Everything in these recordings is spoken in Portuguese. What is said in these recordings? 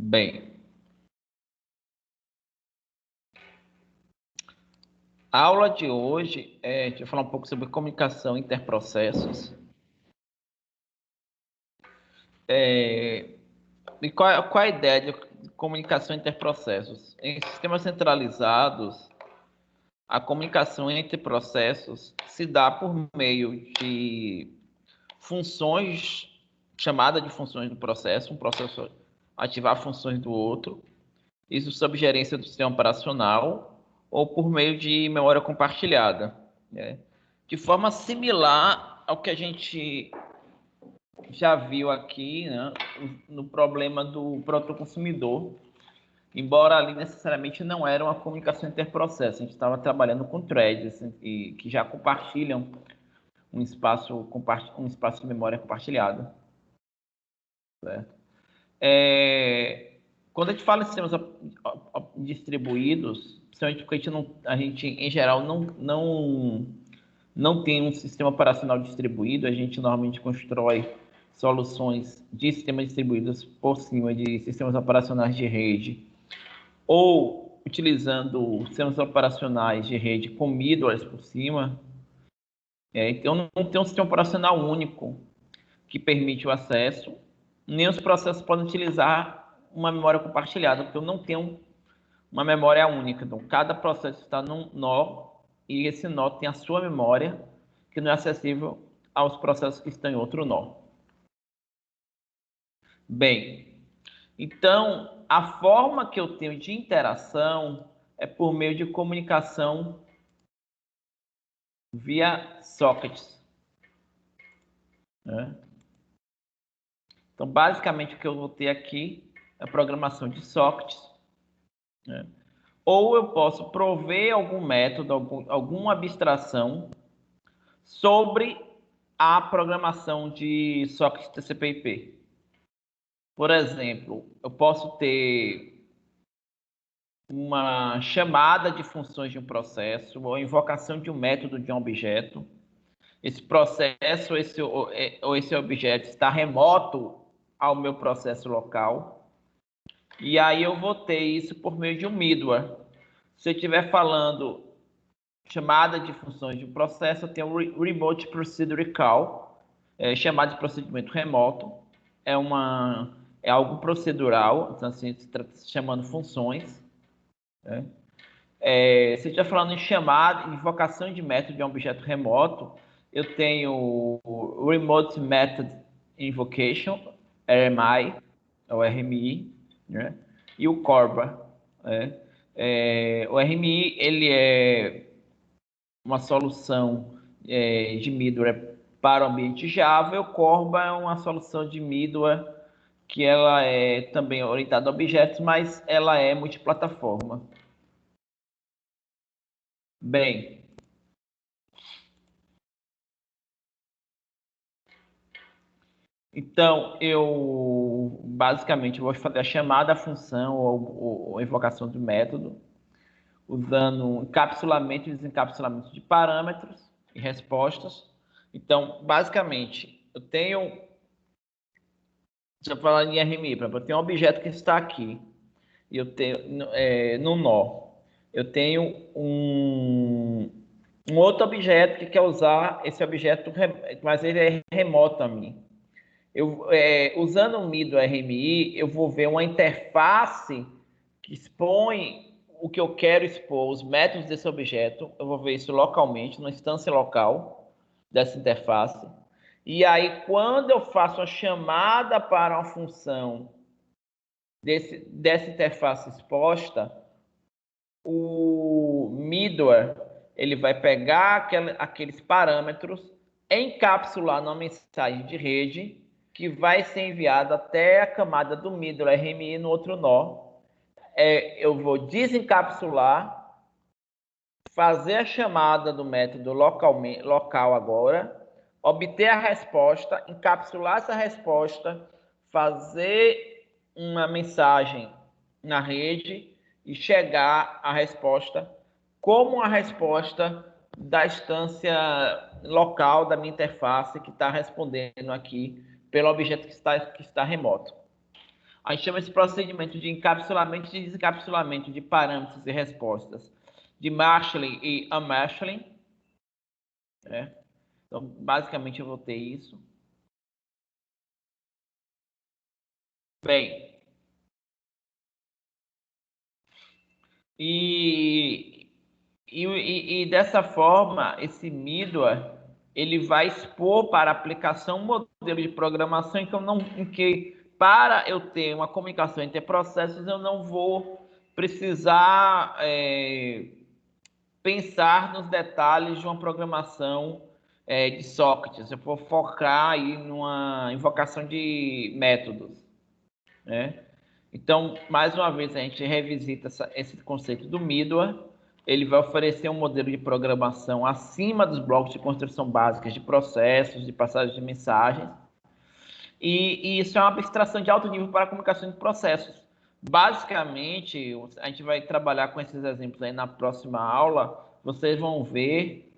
Bem, a aula de hoje a gente vai falar um pouco sobre comunicação interprocessos. E qual a ideia de comunicação interprocessos? Em sistemas centralizados, a comunicação entre processos se dá por meio de funções, chamada de funções do processo, um processo ativar funções do outro, isso sob gerência do sistema operacional ou por meio de memória compartilhada, né? De forma similar ao que a gente já viu aqui, né, no problema do protoconsumidor, embora ali necessariamente não era uma comunicação interprocesso, a gente estava trabalhando com threads e que já compartilham um espaço de memória compartilhada, certo? Quando a gente fala em sistemas distribuídos, principalmente porque a gente em geral não tem um sistema operacional distribuído, a gente normalmente constrói soluções de sistemas distribuídos por cima de sistemas operacionais de rede ou utilizando sistemas operacionais de rede com middlewares por cima. Então, não tem um sistema operacional único que permite o acesso, nem os processos podem utilizar uma memória compartilhada, porque eu não tenho uma memória única. Então, cada processo está num nó e esse nó tem a sua memória, que não é acessível aos processos que estão em outro nó. Bem, então, a forma que eu tenho de interação é por meio de comunicação via sockets, né? Então, basicamente, o que eu vou ter aqui é a programação de sockets, né? Ou eu posso prover algum método, alguma abstração sobre a programação de sockets TCP/IP. Por exemplo, eu posso ter uma chamada de funções de um processo ou invocação de um método de um objeto. Esse processo ou esse objeto está remoto ao meu processo local. E aí eu vou ter isso por meio de um middleware. Se eu estiver falando chamada de funções de um processo, eu tenho o Remote Procedure Call, chamada de procedimento remoto. É algo procedural, então assim, se chamando funções, né? Se eu estiver falando em chamada, invocação de método de um objeto remoto, eu tenho o Remote Method Invocation, RMI, ou RMI, né? E o Corba, né? O RMI, ele é uma solução de middleware para o ambiente Java, e o Corba é uma solução de middleware que ela é também orientada a objetos, mas ela é multiplataforma. Bem, então eu basicamente vou fazer a chamada à função ou a invocação do método, usando encapsulamento e desencapsulamento de parâmetros e respostas. Então, basicamente, eu tenho, se eu falar em RMI, eu tenho um objeto que está aqui, e eu tenho no nó, eu tenho um outro objeto que quer usar esse objeto, mas ele é remoto a mim. Usando o MIDO RMI, eu vou ver uma interface que expõe o que eu quero expor, os métodos desse objeto. Eu vou ver isso localmente, numa instância local dessa interface. E aí, quando eu faço a chamada para uma função dessa interface exposta, o middleware ele vai pegar aqueles parâmetros, encapsular numa mensagem de rede, que vai ser enviada até a camada do middleware RMI no outro nó. Eu vou desencapsular, fazer a chamada do método local agora, obter a resposta, encapsular essa resposta, fazer uma mensagem na rede e chegar à resposta como a resposta da instância local da minha interface que está respondendo aqui pelo objeto que está remoto. A gente chama esse procedimento de encapsulamento e desencapsulamento de parâmetros e respostas de marshalling e unmarshalling, né? Então, basicamente, eu vou ter isso. Bem, e dessa forma, esse middleware, ele vai expor para a aplicação um modelo de programação em que para eu ter uma comunicação entre processos, eu não vou precisar pensar nos detalhes de uma programação de sockets. Eu vou focar aí numa invocação de métodos, né? Então, mais uma vez, a gente revisita esse conceito do middleware. Ele vai oferecer um modelo de programação acima dos blocos de construção básicas de processos, de passagem de mensagens. E isso é uma abstração de alto nível para a comunicação de processos. Basicamente, a gente vai trabalhar com esses exemplos aí na próxima aula. Vocês vão ver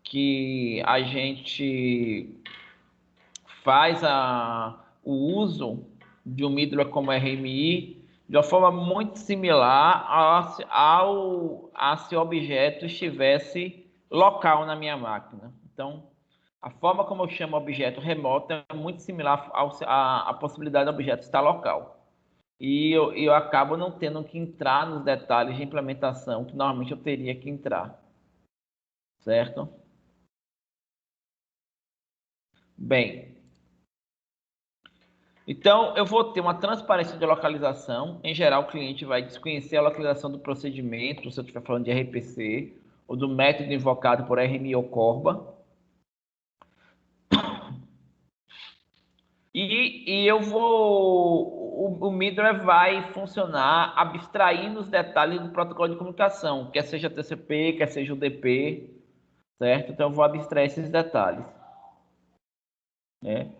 que a gente faz o uso de um middleware como RMI de uma forma muito similar a se o objeto estivesse local na minha máquina. Então, a forma como eu chamo objeto remoto é muito similar à possibilidade do objeto estar local. E eu acabo não tendo que entrar nos detalhes de implementação que normalmente eu teria que entrar. Certo? Bem, então, eu vou ter uma transparência de localização. Em geral, o cliente vai desconhecer a localização do procedimento, se eu estiver falando de RPC, ou do método invocado por RMI ou Corba. E eu vou... O middleware vai funcionar abstraindo os detalhes do protocolo de comunicação, quer seja TCP, quer seja UDP, certo? Então, eu vou abstrair esses detalhes, né?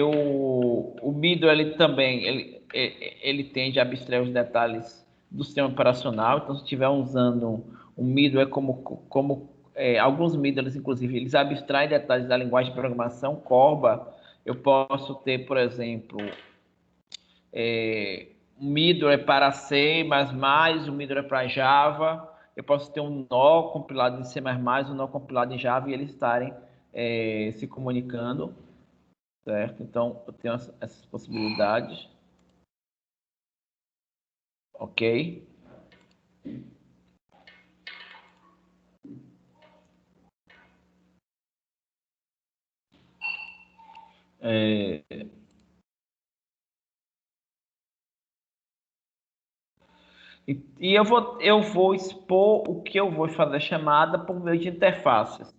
O Mido ele também ele tende a abstrair os detalhes do sistema operacional. Então, se estiver usando um Mido é alguns Middles, inclusive, eles abstraem detalhes da linguagem de programação. Corba, eu posso ter, por exemplo, um middleware para C++, um middleware para Java. Eu posso ter um nó compilado em C++, um nó compilado em Java e eles estarem se comunicando. Certo? Então, eu tenho essas possibilidades. Ok? É... E eu vou expor o que eu vou fazer a chamada por meio de interfaces.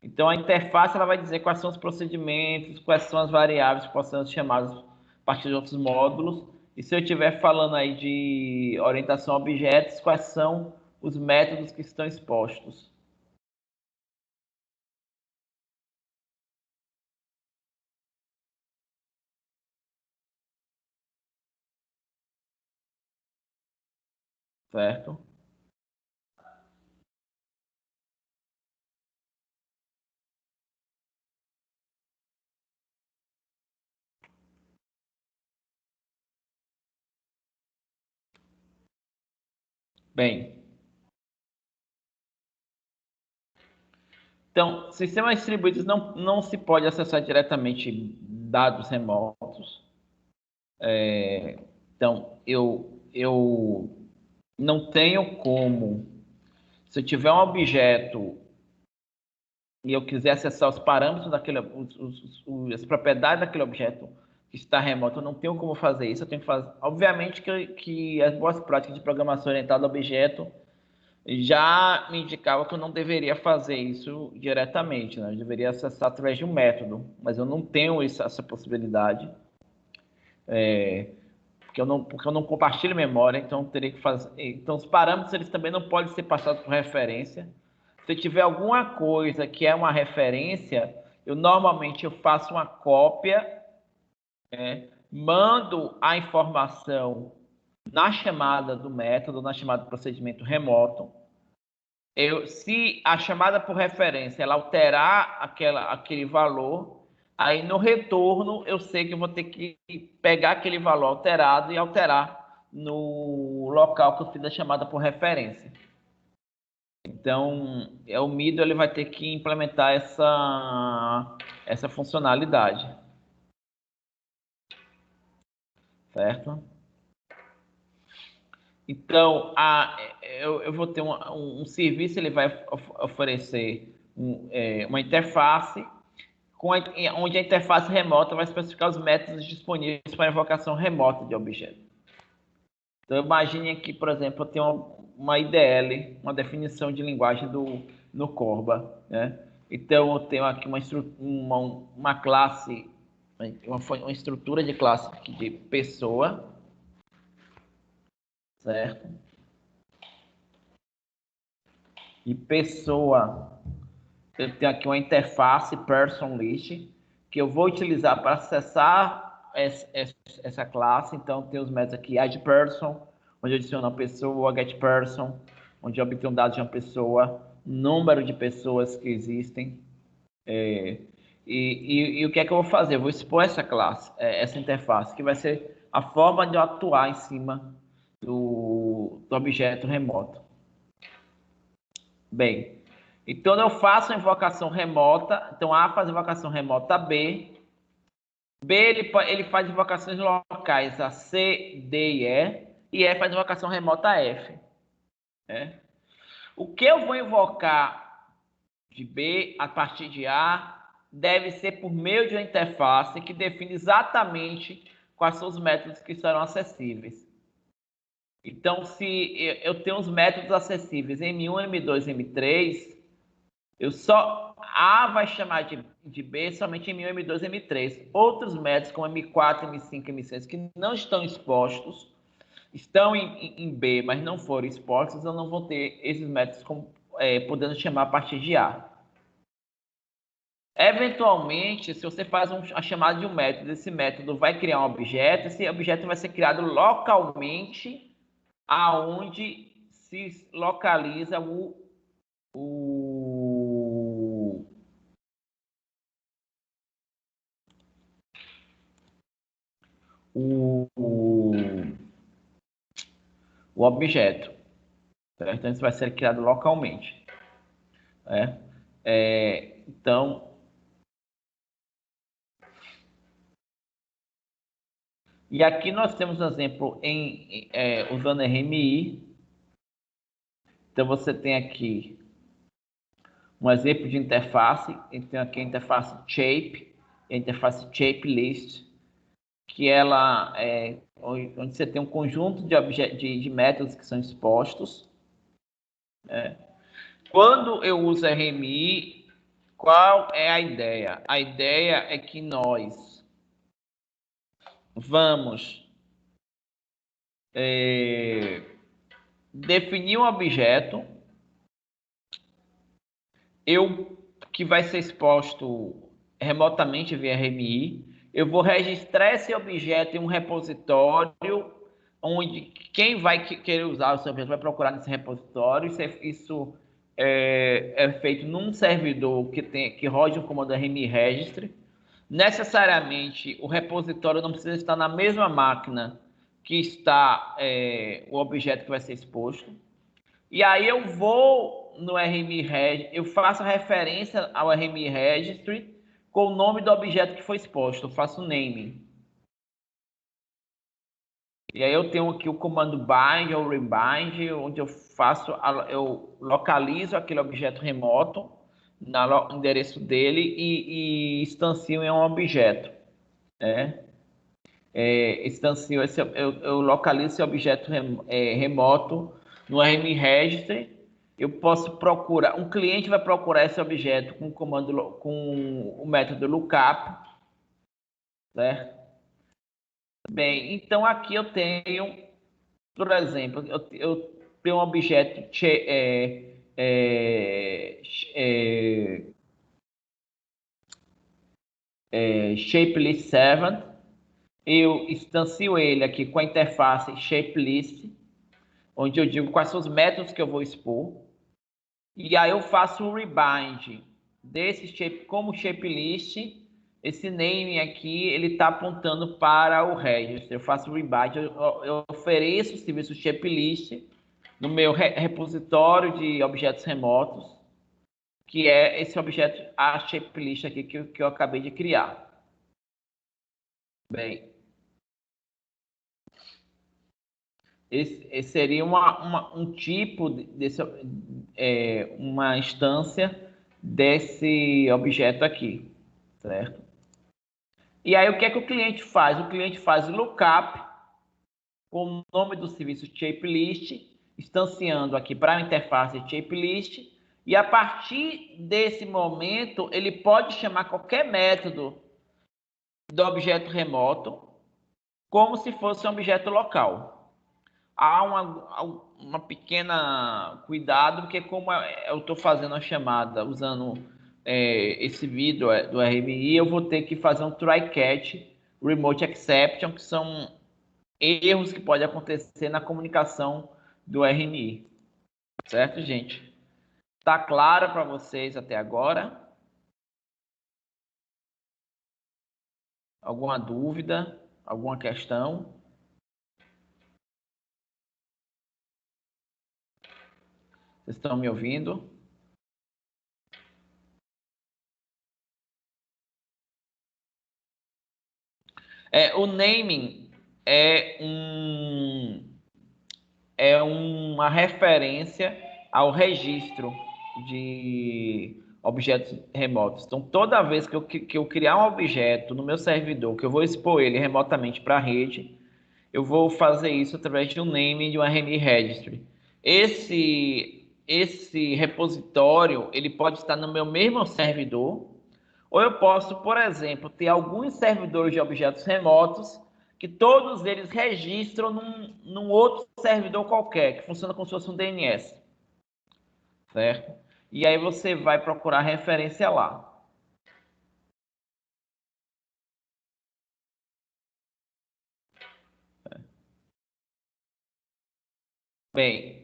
Então, a interface ela vai dizer quais são os procedimentos, quais são as variáveis que possam ser chamadas a partir de outros módulos. E se eu estiver falando aí de orientação a objetos, quais são os métodos que estão expostos. Certo? Bem, então, sistemas distribuídos não se pode acessar diretamente dados remotos. Então, eu não tenho como, se eu tiver um objeto e eu quiser acessar os parâmetros daquele, as propriedades daquele objeto que está remoto, eu não tenho como fazer isso. Eu tenho que fazer, obviamente que as boas práticas de programação orientada a objeto já me indicavam que eu não deveria fazer isso diretamente, né? Eu deveria acessar através de um método, mas eu não tenho essa possibilidade. Porque eu não compartilho memória, então eu teria que fazer. Então, os parâmetros eles também não podem ser passados por referência. Se tiver alguma coisa que é uma referência, eu normalmente eu faço uma cópia, mando a informação na chamada do método, na chamada do procedimento remoto. Se a chamada por referência ela alterar aquele valor, Aí no retorno eu sei que eu vou ter que pegar aquele valor alterado e alterar no local que eu fiz a chamada por referência. Então, o Mido ele vai ter que implementar essa funcionalidade, certo? Então, eu vou ter um serviço, ele vai oferecer uma interface, onde a interface remota vai especificar os métodos disponíveis para invocação remota de objeto. Então, imagine aqui, por exemplo, eu tenho uma IDL, uma definição de linguagem no Corba, né? Então, eu tenho aqui uma classe, uma estrutura de classe aqui de pessoa, certo? E pessoa, eu tenho aqui uma interface person list, que eu vou utilizar para acessar essa classe. Então, tem os métodos aqui, add person, onde eu adiciono uma pessoa, get person, onde eu obtenho dados de uma pessoa, número de pessoas que existem. E o que é que eu vou fazer? Eu vou expor essa classe, essa interface, que vai ser a forma de eu atuar em cima do objeto remoto. Bem, então eu faço a invocação remota. Então A faz invocação remota a B. B ele faz invocações locais a C, D e E. E E faz invocação remota a F. Né? O que eu vou invocar de B a partir de A deve ser por meio de uma interface que define exatamente quais são os métodos que serão acessíveis. Então, se eu tenho os métodos acessíveis M1, M2, M3, A vai chamar de B somente M1, M2, M3. Outros métodos, como M4, M5, M6, que não estão expostos, estão em B, mas não foram expostos, eu não vou ter esses métodos podendo chamar a partir de A. Eventualmente, se você faz a chamada de um método, esse método vai criar um objeto, esse objeto vai ser criado localmente aonde se localiza o, o objeto. Certo? Então, isso vai ser criado localmente. Né? Então, e aqui nós temos um exemplo usando RMI. Então, você tem aqui um exemplo de interface. Tem aqui a interface shape, a interface shape list, que ela onde você tem um conjunto de métodos que são expostos. Né? Quando eu uso RMI, qual é a ideia? A ideia é que nós vamos definir um objeto que vai ser exposto remotamente via RMI. Eu vou registrar esse objeto em um repositório onde quem vai querer usar o seu objeto vai procurar nesse repositório. Isso é feito num servidor que roda o comando RMI registry. Necessariamente, o repositório não precisa estar na mesma máquina que está o objeto que vai ser exposto. E aí eu vou no RMI Registry, eu faço a referência ao RMI Registry com o nome do objeto que foi exposto, eu faço o naming. E aí eu tenho aqui o comando bind ou rebind, onde eu localizo aquele objeto remoto no endereço dele e instancio em um objeto. Né? Eu localizo esse objeto remoto no RMI Registry. Eu posso procurar, um cliente vai procurar esse objeto com o método lookup, certo? Bem, então aqui eu tenho, por exemplo, eu tenho um objeto shapelist servant. Eu instancio ele aqui com a interface shapelist, onde eu digo quais são os métodos que eu vou expor. E aí eu faço um rebind desse shape como shapelist esse name aqui, ele está apontando para o registro. Eu faço rebyte, eu ofereço o serviço checklist no meu repositório de objetos remotos, que é esse objeto, a checklist aqui que eu acabei de criar. Bem, esse seria um tipo desse, uma instância desse objeto aqui, certo? E aí o que é que o cliente faz? O cliente faz lookup com o nome do serviço checklist, instanciando aqui para a interface checklist, e a partir desse momento ele pode chamar qualquer método do objeto remoto como se fosse um objeto local. Há uma pequena cuidado, porque como eu estou fazendo a chamada usando esse vídeo do RMI, eu vou ter que fazer um try-catch remote exception, que são erros que podem acontecer na comunicação do RMI. Certo, gente? Tá claro para vocês até agora? Alguma dúvida? Alguma questão? Vocês estão me ouvindo? O naming é uma referência ao registro de objetos remotos. Então, toda vez que eu criar um objeto no meu servidor, que eu vou expor ele remotamente para a rede, eu vou fazer isso através de um name de um RMI Registry. Esse repositório, ele pode estar no meu mesmo servidor, ou eu posso, por exemplo, ter alguns servidores de objetos remotos que todos eles registram num outro servidor qualquer, que funciona como se fosse um DNS, certo? E aí você vai procurar referência lá. Bem,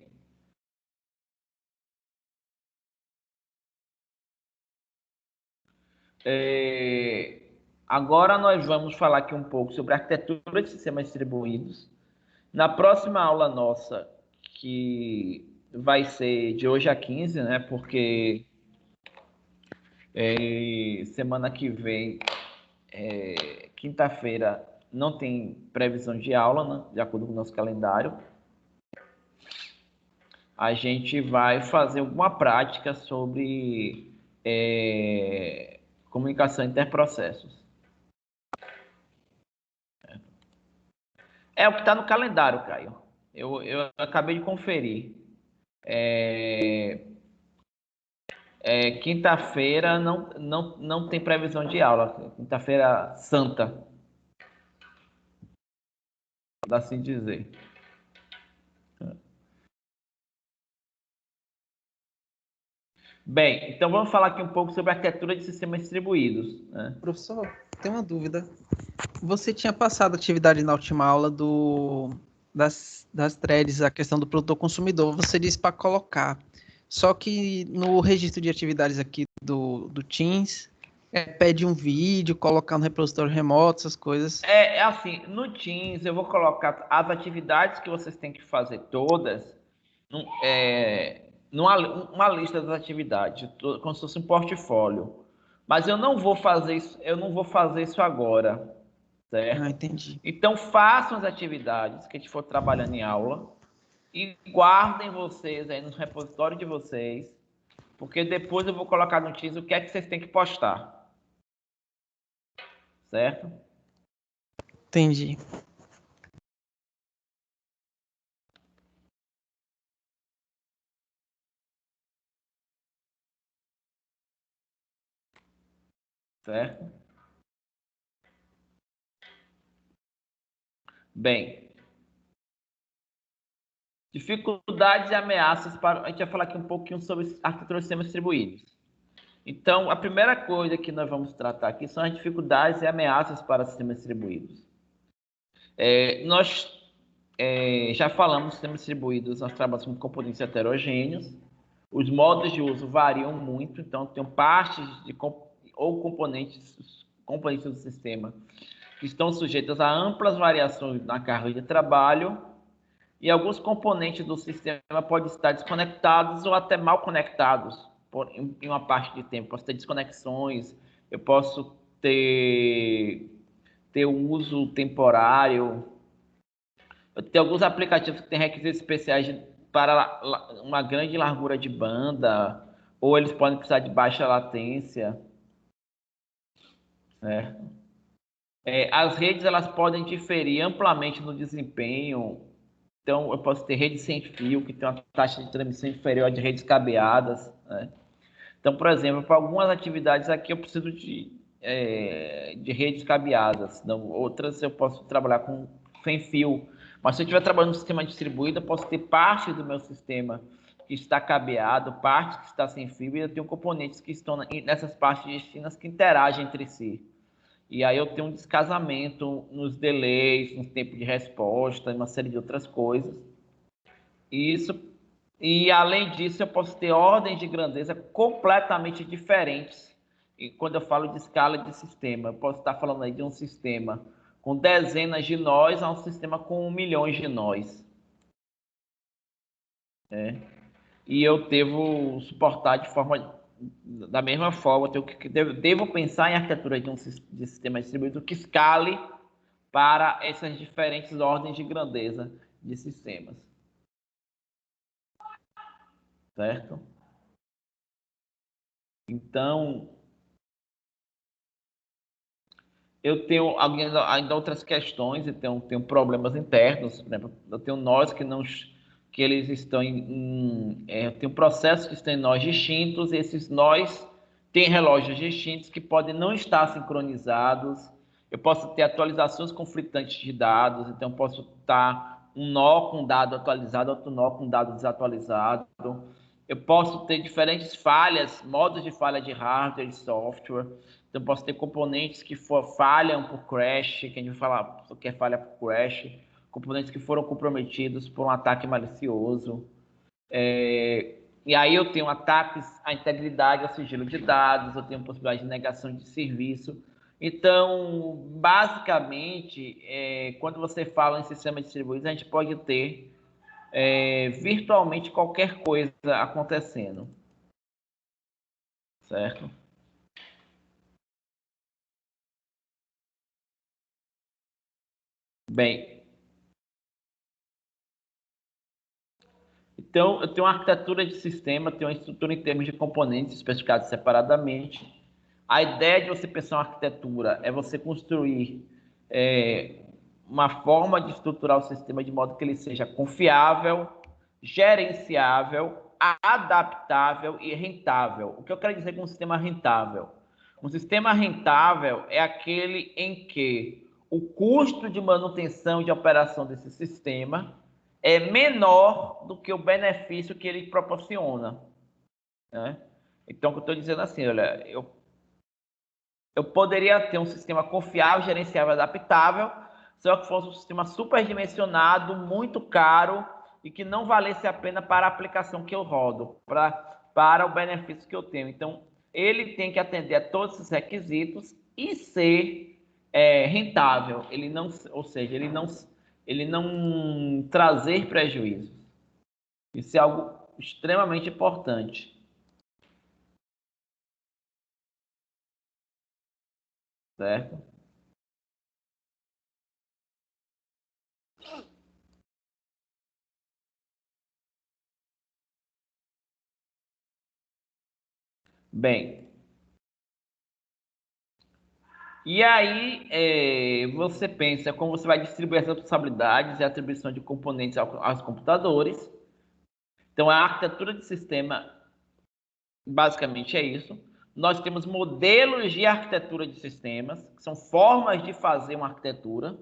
agora nós vamos falar aqui um pouco sobre arquitetura de sistemas distribuídos. Na próxima aula nossa, que vai ser de hoje a 15, né? Porque semana que vem, quinta-feira, não tem previsão de aula, né? De acordo com o nosso calendário. A gente vai fazer alguma prática sobre comunicação interprocessos. É o que está no calendário, Caio. Eu acabei de conferir. Quinta-feira não tem previsão de aula. Quinta-feira santa, por assim dizer. Bem, então vamos falar aqui um pouco sobre a arquitetura de sistemas distribuídos, né? Professor, tem uma dúvida. Você tinha passado atividade na última aula das threads, a questão do produtor consumidor. Você disse para colocar. Só que no registro de atividades aqui do Teams, pede um vídeo, colocar no repositório remoto, essas coisas. Assim, no Teams eu vou colocar as atividades que vocês têm que fazer todas numa lista das atividades, como se fosse um portfólio. Mas eu não vou fazer isso agora, Ah, certo? entendi. Então façam as atividades que a gente for trabalhando em aula e guardem vocês aí no repositório de vocês, porque depois eu vou colocar no Teams o que é que vocês têm que postar, certo? Entendi. Certo? Bem, dificuldades e ameaças para... A gente vai falar aqui um pouquinho sobre arquitetura de sistemas distribuídos. Então, a primeira coisa que nós vamos tratar aqui são as dificuldades e ameaças para sistemas distribuídos. Nós já falamos de sistemas distribuídos, nós trabalhamos com componentes heterogêneos. Os modos de uso variam muito, então tem partes ou componentes componentes do sistema que estão sujeitas a amplas variações na carga de trabalho, e alguns componentes do sistema podem estar desconectados ou até mal conectados em uma parte de tempo. Posso ter desconexões, eu posso ter uso temporário. Eu tenho alguns aplicativos que têm requisitos especiais para uma grande largura de banda, ou eles podem precisar de baixa latência. Certo? As redes elas podem diferir amplamente no desempenho. Então, eu posso ter rede sem fio, que tem uma taxa de transmissão inferior à de redes cabeadas. Né? Então, por exemplo, para algumas atividades aqui eu preciso de redes cabeadas. Então, outras eu posso trabalhar com sem fio. Mas se eu estiver trabalhando no sistema distribuído, eu posso ter parte do meu sistema que está cabeado, parte que está sem fio, e eu tenho componentes que estão nessas partes distintas que interagem entre si. E aí eu tenho um descasamento nos delays, no tempo de resposta, uma série de outras coisas. E além disso, eu posso ter ordens de grandeza completamente diferentes. E quando eu falo de escala de sistema, eu posso estar falando aí de um sistema com dezenas de nós a um sistema com milhões de nós. E eu devo suportar da mesma forma, devo pensar em arquitetura de sistema distribuído que escale para essas diferentes ordens de grandeza de sistemas. Certo? Então, eu tenho ainda outras questões, e tenho problemas internos, por exemplo, eu tenho nós que eles estão eu tenho processos que estão em nós distintos, e esses nós têm relógios distintos que podem não estar sincronizados. Eu posso ter atualizações conflitantes de dados, então eu posso estar um nó com dado atualizado, outro nó com dado desatualizado. Eu posso ter diferentes falhas, modos de falha de hardware e software. Então, posso ter componentes que falham por crash, que a gente vai falar que é falha por crash, componentes que foram comprometidos por um ataque malicioso. E aí eu tenho ataques à integridade, ao sigilo de dados, eu tenho possibilidade de negação de serviço. Então, basicamente, quando você fala em sistema distribuído, a gente pode ter virtualmente qualquer coisa acontecendo. Certo? Bem, então, eu tenho uma arquitetura de sistema, tenho uma estrutura em termos de componentes especificados separadamente. A ideia de você pensar uma arquitetura é você construir uma forma de estruturar o sistema de modo que ele seja confiável, gerenciável, adaptável e rentável. O que eu quero dizer com um sistema rentável? Um sistema rentável é aquele em que o custo de manutenção e de operação desse sistema é menor do que o benefício que ele proporciona. Né? Então, o que eu estou dizendo assim, olha, eu poderia ter um sistema confiável, gerenciável, adaptável, só que fosse um sistema superdimensionado, muito caro e que não valesse a pena para a aplicação que eu rodo, para o benefício que eu tenho. Então, ele tem que atender a todos esses requisitos e ser rentável. Ou seja, ele não trazer prejuízos. Isso é algo extremamente importante. Certo? Bem, e aí você pensa como você vai distribuir as responsabilidades e a atribuição de componentes aos computadores. Então, a arquitetura de sistema basicamente é isso. Nós temos modelos de arquitetura de sistemas, que são formas de fazer uma arquitetura,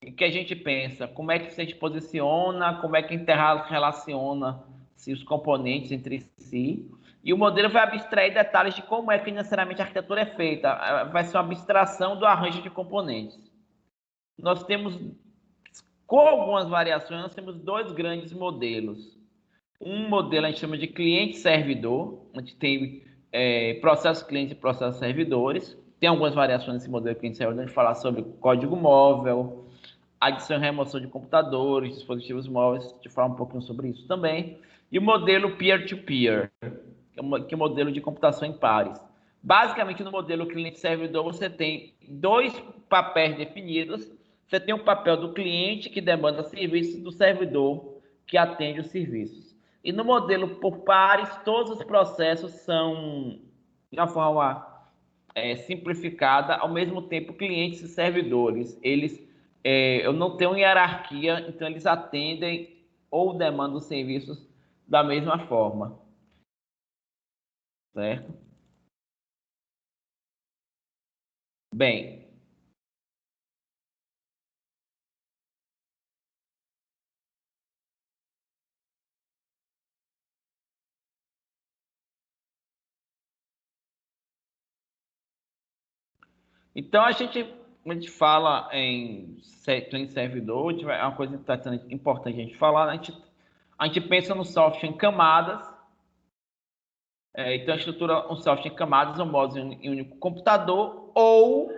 e que a gente pensa como é que se posiciona, como é que interrelaciona-se os componentes entre si. E o modelo vai abstrair detalhes de como é que necessariamente a arquitetura é feita. Vai ser uma abstração do arranjo de componentes. Nós temos, com algumas variações, nós temos dois grandes modelos. Um modelo a gente chama de cliente-servidor, onde tem processos clientes e processos servidores. Tem algumas variações nesse modelo que a gente saiu de falar sobre código móvel, adição e remoção de computadores, dispositivos móveis, de falar um pouquinho sobre isso também. E o modelo peer-to-peer, que é o modelo de computação em pares. Basicamente, no modelo cliente-servidor, você tem dois papéis definidos. Você tem o papel do cliente, que demanda serviços, do servidor, que atende os serviços. E no modelo por pares, todos os processos são, de uma forma simplificada, ao mesmo tempo, clientes e servidores. Eu não tenho hierarquia, então eles atendem ou demandam serviços da mesma forma. Certo? Bem, então a gente fala em servidor, é uma coisa importante a gente falar, a gente pensa no software em camadas, então a estrutura um software em camadas, um modo em um único computador, ou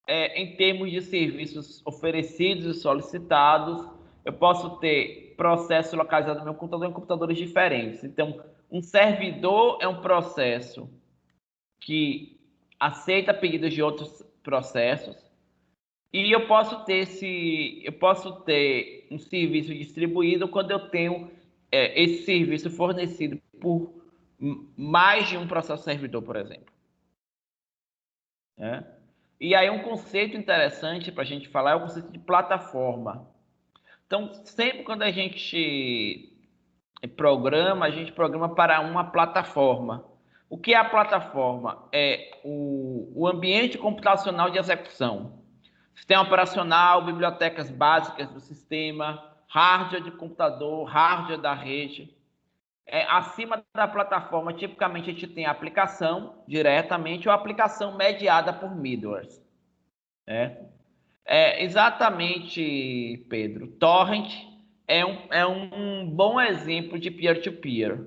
em termos de serviços oferecidos e solicitados, eu posso ter processo localizado no meu computador em computadores diferentes. Então, um servidor é um processo que aceita pedidos de outros processos, e eu posso ter um serviço distribuído quando eu tenho esse serviço fornecido por mais de um processo servidor, por exemplo. Né? E aí um conceito interessante para a gente falar é o conceito de plataforma. Então, sempre quando a gente programa, a gente programa para uma plataforma. O que é a plataforma? É o ambiente computacional de execução. Sistema operacional, bibliotecas básicas do sistema, hardware de computador, hardware da rede. Acima da plataforma, tipicamente a gente tem a aplicação diretamente ou a aplicação mediada por middlewares. Exatamente, Pedro. Torrent é um bom exemplo de peer-to-peer.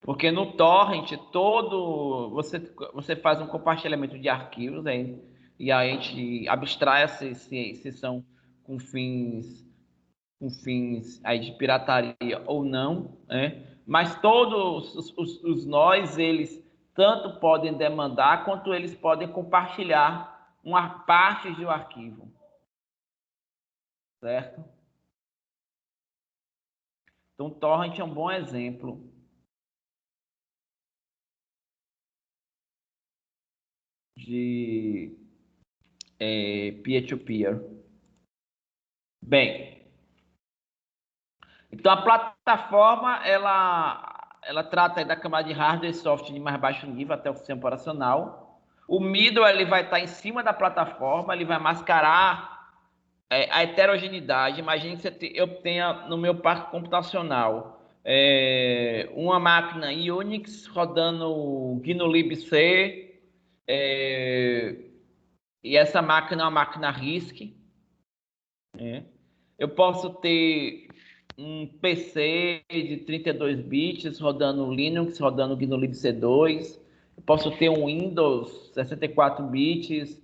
Porque no torrent você faz um compartilhamento de arquivos e aí a gente abstrai se são com fins aí de pirataria ou não, mas todos os nós, eles tanto podem demandar quanto eles podem compartilhar uma parte de um arquivo, certo? Então, torrent é um bom exemplo de peer-to-peer. Bem, então a plataforma ela trata da camada de hardware e software de mais baixo nível até o sistema operacional. O middle ele vai estar em cima da plataforma, ele vai mascarar a heterogeneidade. Imagine que eu tenha no meu parque computacional uma máquina Unix rodando GNU-libc, e essa máquina é uma máquina RISC. Eu posso ter um PC de 32 bits rodando Linux, rodando GNU-libc 2. Eu posso ter um Windows 64 bits,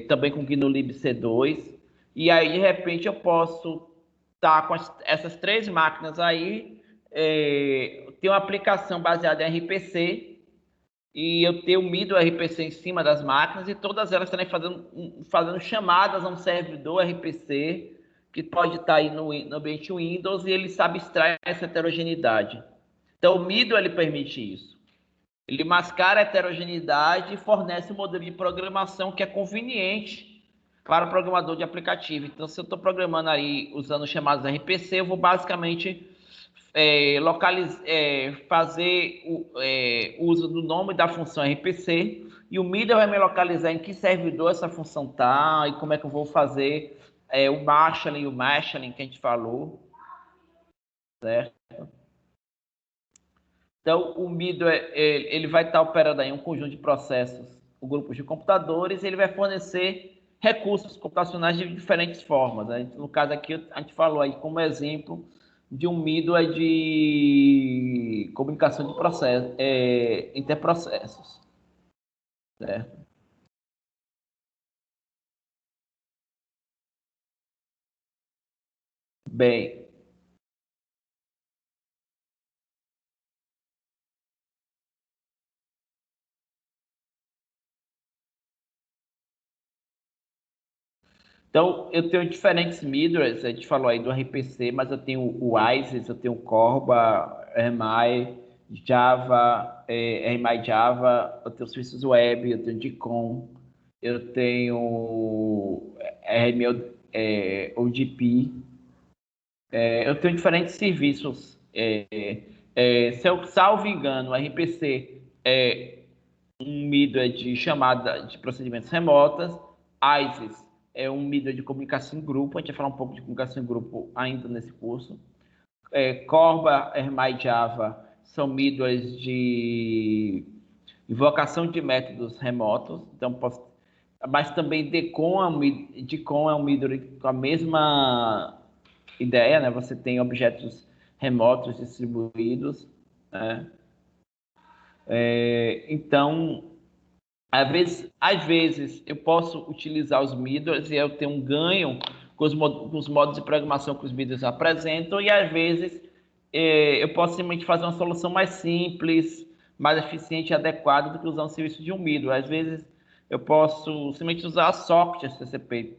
também com GNU-libc 2. E aí, de repente, eu posso estar com essas três máquinas aí, ter uma aplicação baseada em RPC, e eu ter o middle RPC em cima das máquinas, e todas elas estarem fazendo chamadas a um servidor RPC, que pode estar aí no ambiente Windows, e ele sabe extrair essa heterogeneidade. Então, o middle ele permite isso. Ele mascara a heterogeneidade e fornece um modelo de programação que é conveniente para o programador de aplicativo. Então, se eu estou programando aí usando chamadas RPC, eu vou basicamente fazer o uso do nome da função RPC, e o middle vai me localizar em que servidor essa função está e como é que eu vou fazer o marshalling e o marshalling que a gente falou, certo? Então, o middle ele vai estar operando aí um conjunto de processos, um grupo de computadores, e ele vai fornecer recursos computacionais de diferentes formas. No caso aqui, a gente falou aí como exemplo de um middleware de comunicação de processo, interprocessos, certo? Bem, então eu tenho diferentes middlewares, a gente falou aí do RPC, mas eu tenho o Isis, eu tenho o Corba, RMI, Java, RMI Java, eu tenho serviços web, eu tenho DCOM, eu tenho RMI, ODP, eu tenho diferentes serviços. Se eu salvo engano, o RPC é um middleware de chamada de procedimentos remotas, ISIS é um middleware de comunicação em grupo, a gente vai falar um pouco de comunicação em grupo ainda nesse curso. Corba, RMI Java são middlewares de invocação de métodos remotos, então mas também DCOM é um middleware com a mesma ideia, né? Você tem objetos remotos distribuídos, né? Então, às vezes eu posso utilizar os middlewares e eu tenho um ganho com os modos de programação que os middlewares apresentam, e às vezes eu posso simplesmente fazer uma solução mais simples, mais eficiente e adequada do que usar um serviço de um middleware. Às vezes eu posso simplesmente usar a socket TCP,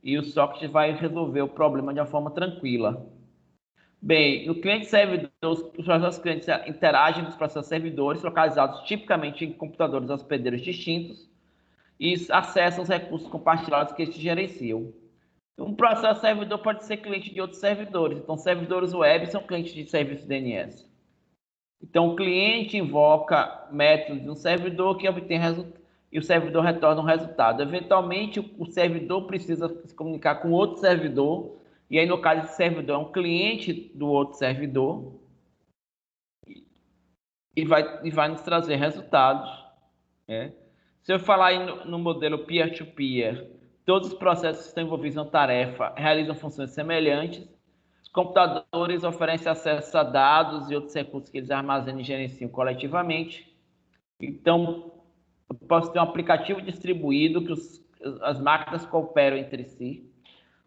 e o socket vai resolver o problema de uma forma tranquila. Bem, o cliente servidor, os processos clientes interagem com os processos servidores localizados tipicamente em computadores hospedeiros distintos e acessam os recursos compartilhados que estes gerenciam. Um processo servidor pode ser cliente de outros servidores. Então, servidores web são clientes de serviço DNS. Então, o cliente invoca métodos de um servidor que obtém resultado e o servidor retorna um resultado. Eventualmente, o servidor precisa se comunicar com outro servidor, e aí, no caso, esse servidor é um cliente do outro servidor e vai nos trazer resultados, né? Se eu falar aí no modelo peer-to-peer, todos os processos que estão envolvidos na tarefa realizam funções semelhantes. Os computadores oferecem acesso a dados e outros recursos que eles armazenam e gerenciam coletivamente. Então, eu posso ter um aplicativo distribuído que as máquinas cooperam entre si.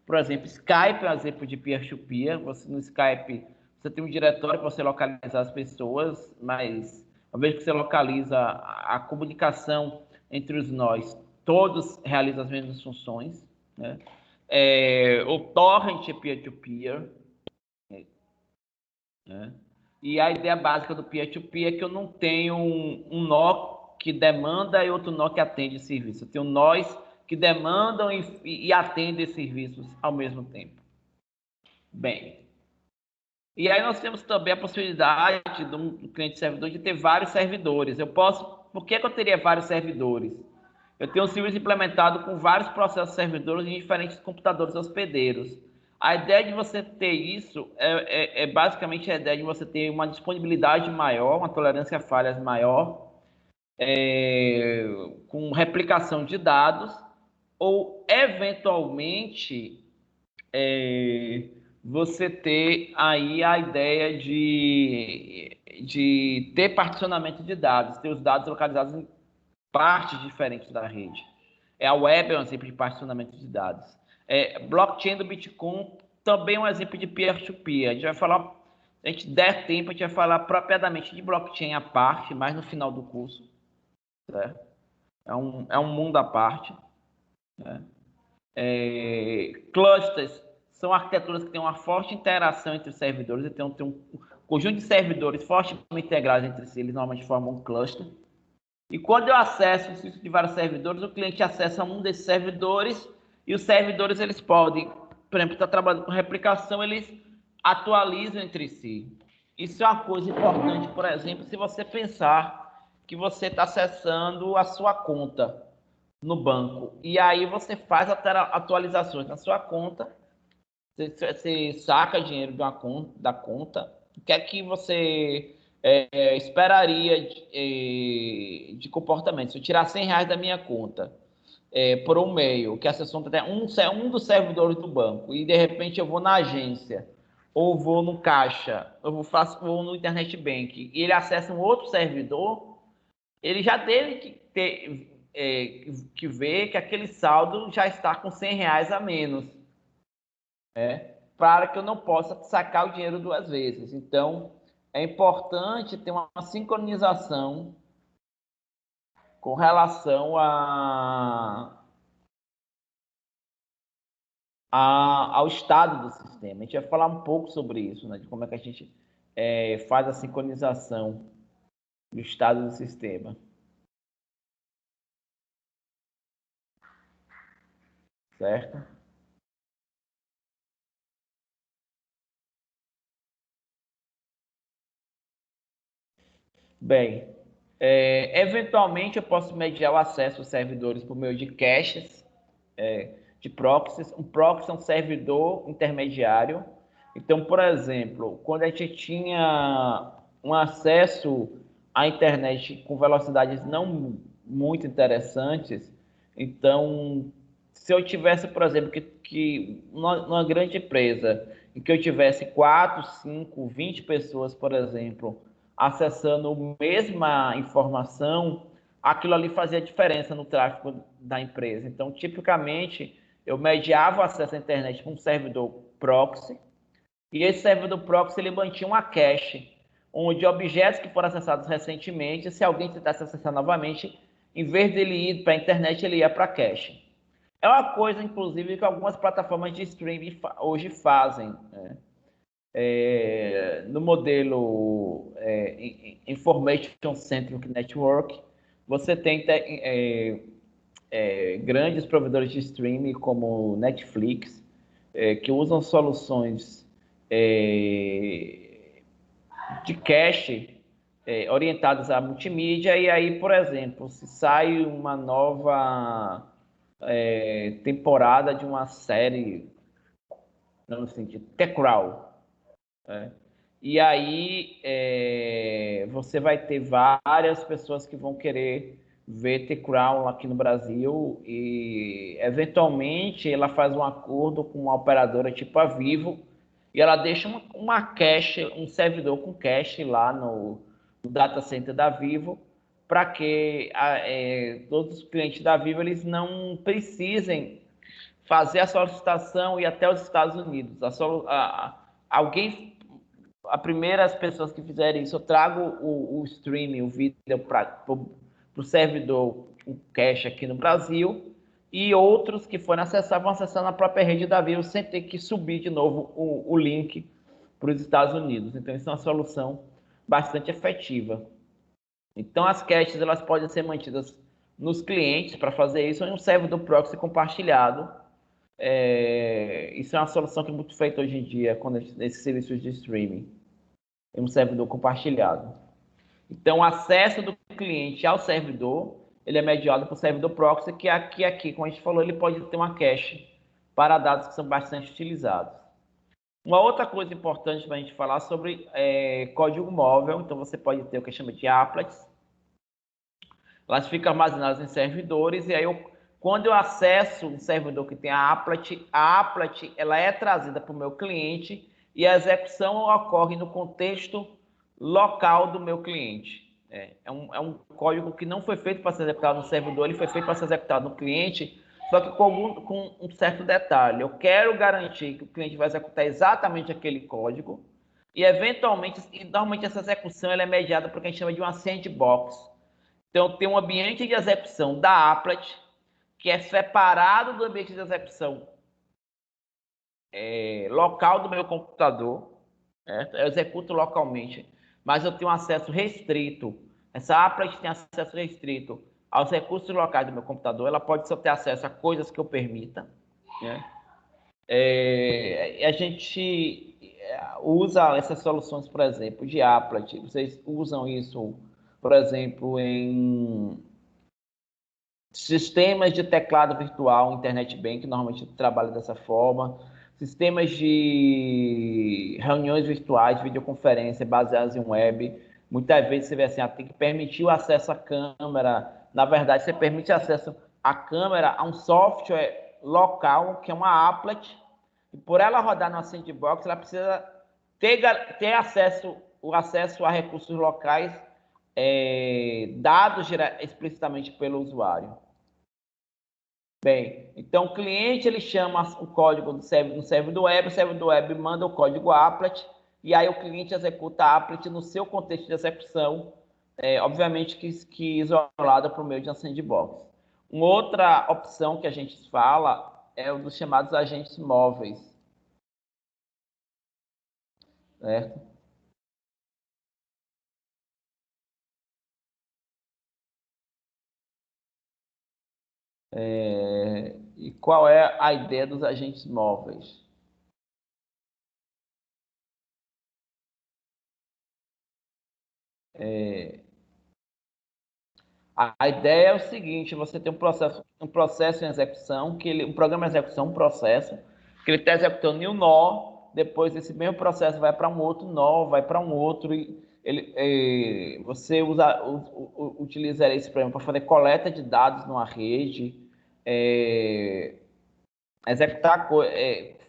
Por exemplo, Skype é um exemplo de peer-to-peer. No Skype, você tem um diretório para você localizar as pessoas, mas uma vez que você localiza a comunicação entre os nós, todos realizam as mesmas funções, né? O Torrent é peer-to-peer, né? E a ideia básica do peer-to-peer é que eu não tenho um nó que demanda e outro nó que atende serviço. Eu tenho nós que demandam e atendem serviços ao mesmo tempo. Bem, e aí nós temos também a possibilidade de um cliente servidor de ter vários servidores. Por que eu teria vários servidores? Eu tenho um serviço implementado com vários processos servidores em diferentes computadores hospedeiros. A ideia de você ter isso é basicamente a ideia de você ter uma disponibilidade maior, uma tolerância a falhas maior, com replicação de dados, ou eventualmente você ter aí a ideia de ter particionamento de dados, ter os dados localizados em partes diferentes da rede. A web é um exemplo de particionamento de dados. Blockchain do Bitcoin também é um exemplo de peer-to-peer. A gente vai falar, se a gente der tempo, a gente vai falar propriamente de blockchain à parte, mais no final do curso. Certo? É um mundo à parte. Né? Clusters são arquiteturas que têm uma forte interação entre os servidores. Então, tem um conjunto de servidores fortemente integrados entre si. Eles normalmente formam um cluster. E quando eu acesso um serviço de vários servidores, o cliente acessa um desses servidores e os servidores, eles podem, por exemplo, estar trabalhando com replicação, eles atualizam entre si. Isso é uma coisa importante, por exemplo, se você pensar que você está acessando a sua conta no banco e aí você faz atualizações na sua conta, você saca dinheiro da conta, o que é que você esperaria de comportamento? Se eu tirar R$ 100 da minha conta por um e-mail, que acessou até um dos servidores do banco, e de repente eu vou na agência ou vou no caixa, vou no internet bank, e ele acessa um outro servidor, ele já teve que ter, que ver que aquele saldo já está com R$ 100 a menos, para que eu não possa sacar o dinheiro duas vezes. Então, é importante ter uma sincronização com relação ao estado do sistema. A gente vai falar um pouco sobre isso, né, de como é que a gente faz a sincronização do estado do sistema. Certo? Bem, eventualmente eu posso mediar o acesso aos servidores por meio de caches, de proxies. Um proxy é um servidor intermediário. Então, por exemplo, quando a gente tinha um acesso à internet com velocidades não muito interessantes, então, se eu tivesse, por exemplo, que numa grande empresa, em que eu tivesse 4, 5, 20 pessoas, por exemplo, acessando a mesma informação, aquilo ali fazia diferença no tráfego da empresa. Então, tipicamente, eu mediava o acesso à internet com um servidor proxy, e esse servidor proxy ele mantinha uma cache, onde objetos que foram acessados recentemente, se alguém tentasse acessar novamente, em vez dele ir para a internet, ele ia para a cache. É uma coisa, inclusive, que algumas plataformas de streaming hoje fazem, né? No modelo Information Centric Network, você tem grandes provedores de streaming como Netflix, que usam soluções de cache orientadas à multimídia, e aí, por exemplo, se sai uma nova temporada de uma série, no sentido, The Crown, e aí você vai ter várias pessoas que vão querer ver The Crown aqui no Brasil, e eventualmente ela faz um acordo com uma operadora tipo a Vivo, e ela deixa uma cache, um servidor com cache lá no data center da Vivo, para que todos os clientes da Vivo eles não precisem fazer a solicitação e ir até os Estados Unidos. Alguém, a primeiras pessoas que fizerem isso, eu trago o streaming, o vídeo para o servidor, o cache aqui no Brasil, e outros que forem acessar vão acessar na própria rede da Vivo sem ter que subir de novo o link para os Estados Unidos. Então, isso é uma solução bastante efetiva. Então, as caches elas podem ser mantidas nos clientes para fazer isso, ou em um servidor proxy compartilhado. Isso é uma solução que é muito feita hoje em dia nesses serviços de streaming, em um servidor compartilhado. Então, o acesso do cliente ao servidor, ele é mediado por servidor proxy, que aqui, como a gente falou, ele pode ter uma cache para dados que são bastante utilizados. Uma outra coisa importante para a gente falar sobre código móvel. Então, você pode ter o que chama de applets. Elas ficam armazenadas em servidores, e aí quando eu acesso um servidor que tem a applet ela é trazida para o meu cliente, e a execução ocorre no contexto local do meu cliente. É um código que não foi feito para ser executado no servidor, ele foi feito para ser executado no cliente, só que com um certo detalhe. Eu quero garantir que o cliente vai executar exatamente aquele código, e eventualmente, normalmente essa execução ela é mediada por o que a gente chama de uma sandbox. Então, tem um ambiente de execução da applet, que é separado do ambiente de execução local do meu computador. Eu executo localmente, mas eu tenho acesso restrito. Essa applet tem acesso restrito aos recursos locais do meu computador. Ela pode só ter acesso a coisas que eu permita. A gente usa essas soluções, por exemplo, de applet. Vocês usam isso, por exemplo, em sistemas de teclado virtual, internet bank, normalmente trabalha dessa forma. Sistemas de reuniões virtuais, videoconferência baseadas em web. Muitas vezes você vê assim, tem que permitir o acesso à câmera. Na verdade, você permite acesso à câmera a um software local, que é uma applet. E por ela rodar na sandbox, ela precisa ter acesso, o acesso a recursos locais dados explicitamente pelo usuário. Bem, então o cliente ele chama o código no server do web, o server do web manda o código applet, e aí o cliente executa a applet no seu contexto de execução, obviamente que isolada por meio de uma sandbox. Uma outra opção que a gente fala é o dos chamados agentes móveis, certo? E qual é a ideia dos agentes móveis? A ideia é o seguinte: você tem um processo em execução, um programa de execução, um processo, que ele está executando em um nó, depois esse mesmo processo vai para um outro nó, vai para um outro, e você utiliza esse programa para fazer coleta de dados numa rede,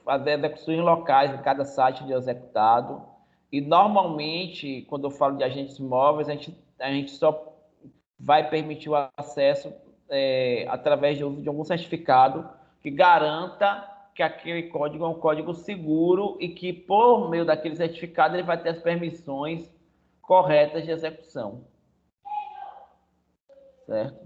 fazer execuções locais em cada site de executado. E normalmente, quando eu falo de agentes móveis, a gente só vai permitir o acesso através de uso de algum certificado que garanta que aquele código é um código seguro e que, por meio daquele certificado, ele vai ter as permissões corretas de execução. Certo?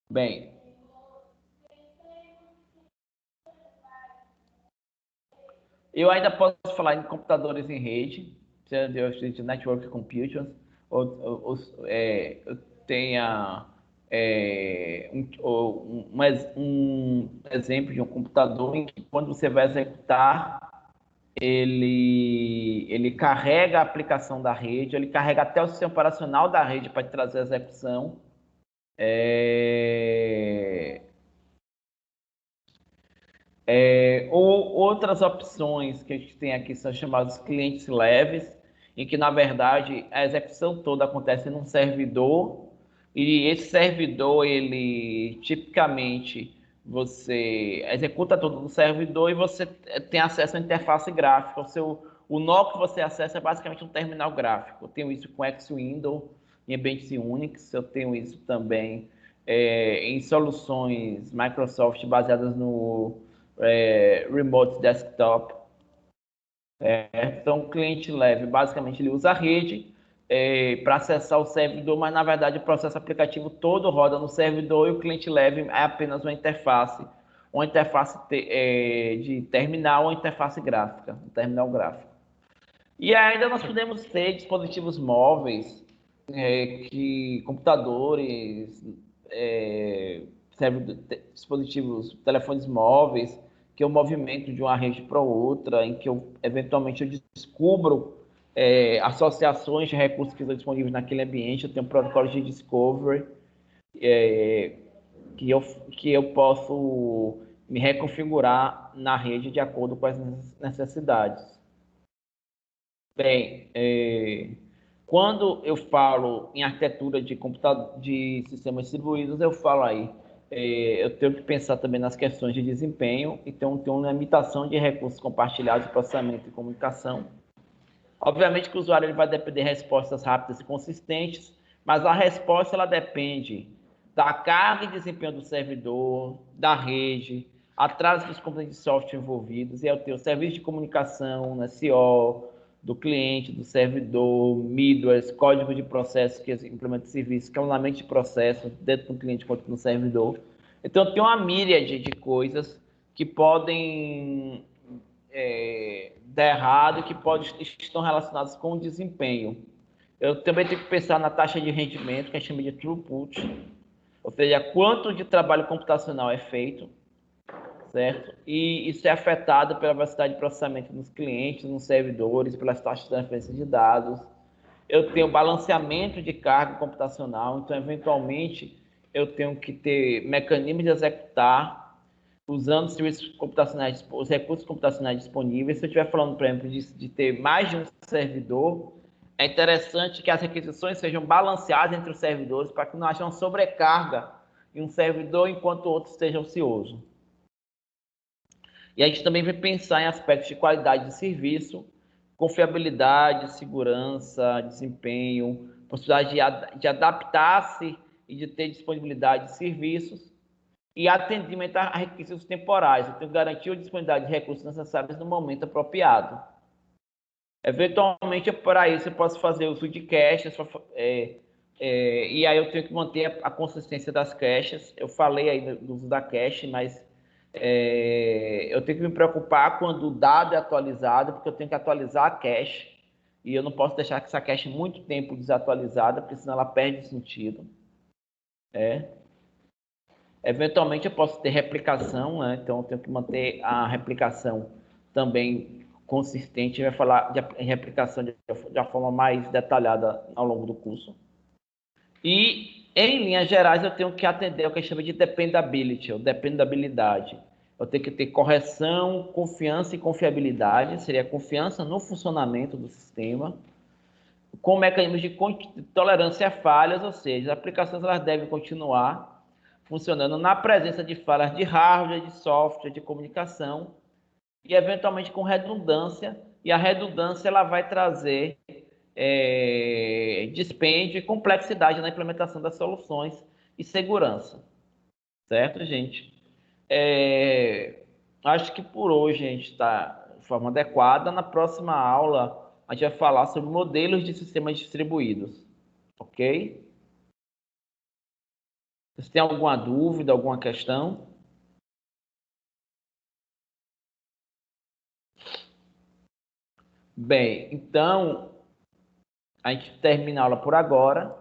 Bem, eu ainda posso falar em computadores em rede, de network computers, eu tenha um exemplo de um computador em que, quando você vai executar, ele carrega a aplicação da rede, ele carrega até o sistema operacional da rede para trazer a execução. Ou outras opções que a gente tem aqui são chamados clientes leves, em que, na verdade, a execução toda acontece num servidor, e esse servidor, ele tipicamente, você executa tudo no servidor e você tem acesso à interface gráfica. O nó que você acessa é basicamente um terminal gráfico. Eu tenho isso com X-Window, em ambientes Unix, eu tenho isso também em soluções Microsoft baseadas no Remote Desktop. Então, o cliente leve, basicamente, ele usa a rede para acessar o servidor, mas, na verdade, o processo aplicativo todo roda no servidor, e o cliente leve é apenas uma interface de terminal ou interface gráfica, um terminal gráfico. E ainda nós podemos ter dispositivos móveis, computadores, dispositivos, telefones móveis, que eu movimento de uma rede para outra, em que eventualmente eu descubro associações de recursos que estão disponíveis naquele ambiente. Eu tenho protocolos de discovery que eu posso me reconfigurar na rede de acordo com as necessidades. Bem, quando eu falo em arquitetura de sistemas distribuídos, eu falo aí, eu tenho que pensar também nas questões de desempenho, então tem uma limitação de recursos compartilhados de processamento e comunicação. Obviamente que o usuário ele vai depender de respostas rápidas e consistentes, mas a resposta ela depende da carga e desempenho do servidor, da rede, atrás dos componentes de software envolvidos, e eu tenho o serviço de comunicação, né, CO, do cliente, do servidor, middlewares, código de processo que implementa serviço, escalonamento de processo dentro do cliente quanto no servidor. Então, tem uma míriade de coisas que podem dar errado e que estão relacionadas com o desempenho. Eu também tenho que pensar na taxa de rendimento, que a gente chama de throughput, ou seja, quanto de trabalho computacional é feito, certo? E isso é afetado pela velocidade de processamento nos clientes, nos servidores, pelas taxas de transferência de dados. Eu tenho balanceamento de carga computacional, então, eventualmente, eu tenho que ter mecanismos de executar usando os recursos computacionais disponíveis. Se eu estiver falando, por exemplo, de ter mais de um servidor, é interessante que as requisições sejam balanceadas entre os servidores para que não haja uma sobrecarga em um servidor enquanto o outro esteja ocioso. E a gente também vai pensar em aspectos de qualidade de serviço, confiabilidade, segurança, desempenho, possibilidade de adaptar-se e de ter disponibilidade de serviços e atendimento a requisitos temporais. Eu tenho que garantir a disponibilidade de recursos necessários no momento apropriado. Eventualmente, para isso, eu posso fazer uso de caixas, e aí eu tenho que manter a consistência das caixas. Eu falei aí do uso da cache, mas eu tenho que me preocupar quando o dado é atualizado, porque eu tenho que atualizar a cache, e eu não posso deixar essa cache muito tempo desatualizada, porque senão ela perde sentido. Eventualmente, eu posso ter replicação, né? Então eu tenho que manter a replicação também consistente. Vai falar de replicação de uma forma mais detalhada ao longo do curso. E, em linhas gerais, eu tenho que atender o que a gente chama de dependability, ou dependabilidade. Eu tenho que ter correção, confiança e confiabilidade, seria confiança no funcionamento do sistema, com mecanismos de tolerância a falhas, ou seja, as aplicações elas devem continuar funcionando na presença de falhas de hardware, de software, de comunicação, e eventualmente com redundância, e a redundância ela vai trazer dispêndio e complexidade na implementação das soluções e segurança. Certo, gente? Acho que por hoje a gente está de forma adequada. Na próxima aula, a gente vai falar sobre modelos de sistemas distribuídos. Ok? Vocês têm alguma dúvida, alguma questão? Bem, então, a gente termina a aula por agora.